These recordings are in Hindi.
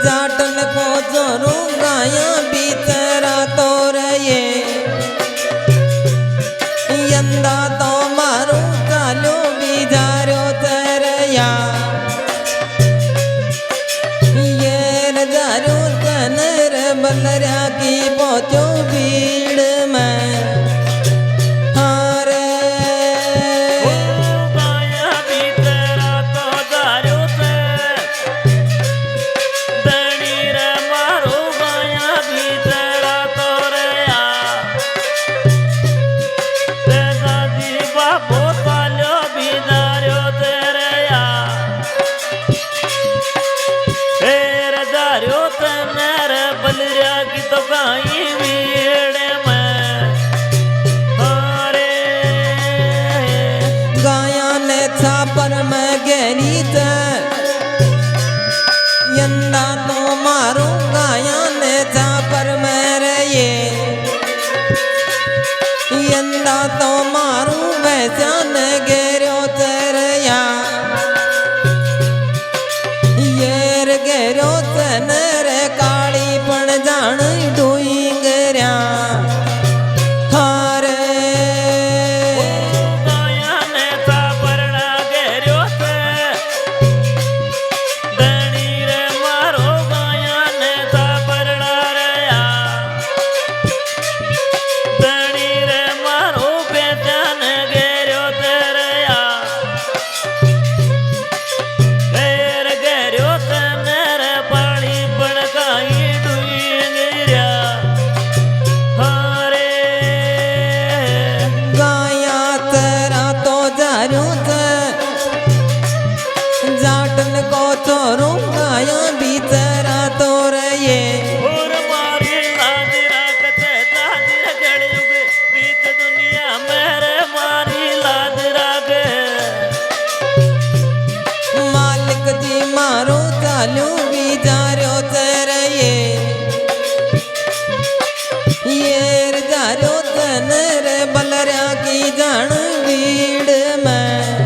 जाटन को जोरू गाया बीतरा तो रहे यंदा तो मारू चालो बीजारो तरया ये नजारो तनर बलरा की पहुंचो भीड़ में बलरिया की तो गाई भीड़ में गाया ने छापर में गहरी यंदा तो मारू गाया ने छापर में रहे यंदा तो मारू वैसा न गेरो तरया येर गेरो तनर काली पण जान डूंगर्या हारे गाया ने छापरना गेरो से धनी रे मारो गाया ने छापरना रया धनी रे मारो बेचन गेरो तरया तेर गेरो तनर पानी पड़काई जाटन को छोरू गाया बीतरा तो रहे और मारी लाज राखते लाज रगड़ुग बीत दुनिया मेरे मारी लाज राग मालिक जी मारो चालू बीजारो तरये ये जारो तनर बलरा की जान भीड़ में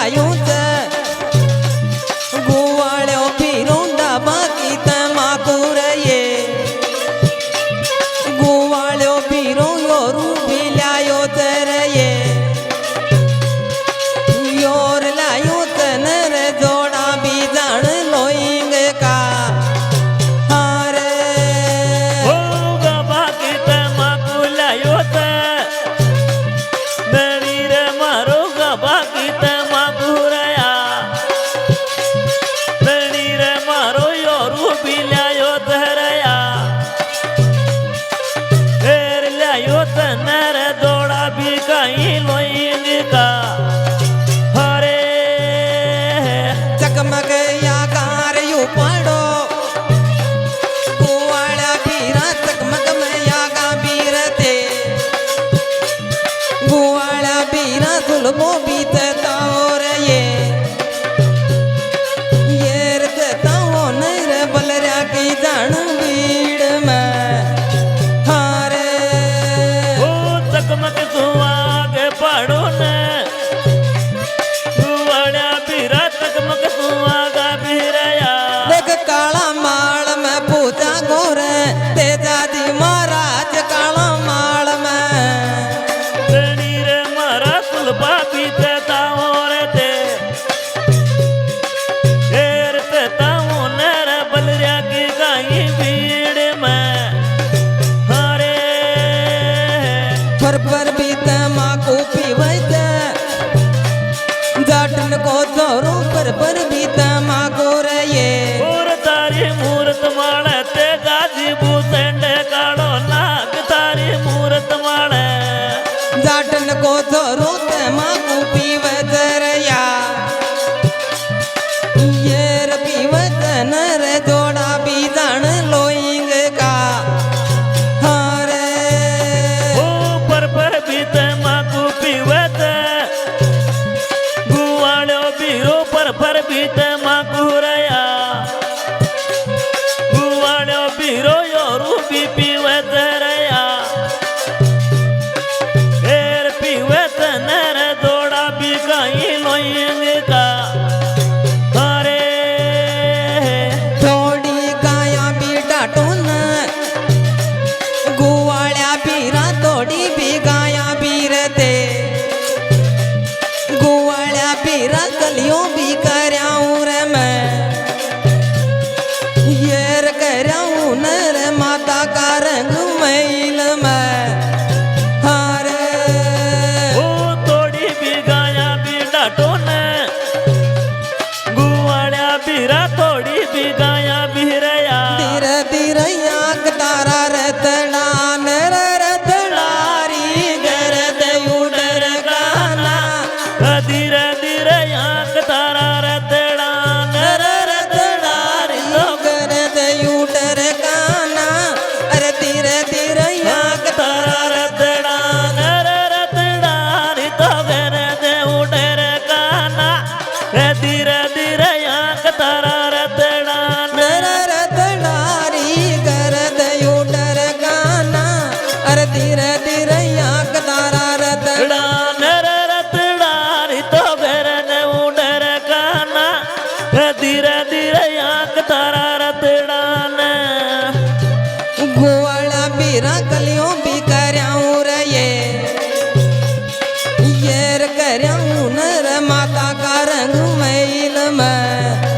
लायूं त गुवाळ्यो फिरू डबा गीत माकूर ये गुवाळ्यो फिरू योरू भिल्यायो तर ये योर लायूं त नर जोडा बी जाण लोईंग का हारे हो गबा गीत माकुलायो त दणी रे मारो गबा गीत माकुरया दणी रे मारो योरू बिल्यायो धरया फेर ल्यायो त नर जोडा बी काही लोईंग का हरे चकमक या कार यू पडो गुवाळ्या बीरा चकमक या गा बीर ते गुवाळ्या बीरा सुलभो बीत तावर ये येर ते तावो नैर बलऱ्या की जाणू बीड में हारे हो चकमक सुवाग पाडो न गुवाळ्या बिरा चकमक सुवागा बिरया देख काळा माळ में पूजा गोर तेजा जी महाराज काळा माळ में दणी रे मारा सुलभा बीत ताओर ते हेर ते ताओ नर बलऱ्या की गाई भीड़ में हरे पर बीत माको पीवत जाटन को जोरो पर बीत माको रये और तारी मूर्त माळे ते गाजी भूसेंड काढो नाग तारी मूर्त माळे जाटन को जोरो ते माको पीवत रया येर पीवत नर जोड़ा भी जान लोईंग का हारे हो पर बीत माकू पिवत गुवाळ्यो बिरो पर बीत माकू रया गुवाळ्यो बिरो योरू बी पिवत रया हेर पिवत नर जोडा बी काही लोईंग का हरे थोडी गाया बी डाटून गुवाळ्या बीरा थोडी बी गाया बीर ते गुवाळ्या बीरा कलियों बी करयाऊं रे मैं येर करयाऊं नर माता का रंग मैल में हारे हो तोडी बी गाया बी डाटो न गुवाळ्या बिरा तोडी बी गाया बिरया धीरे धीरे याक तारा रतडा नर रतडारी गरद उडर गाना धीरे धीरे यांक तारा रतडा नर रतडारी गरद उडर गाना अरे धीरे धीरे याक तारा रतडा नर रतडा रि तो गरद उडर काना धीरे धीरे यांक तारा रतडा नर रतडारी गरद उडर गाना अरे धीरे धीरे याक तारा रतडा नर रतडा रि तो गरद उडर काना धीरे धीरे यांक तारा रतडा गुवाळा बीरा कलियों भी करयाऊं रे येर करयाऊं नर माता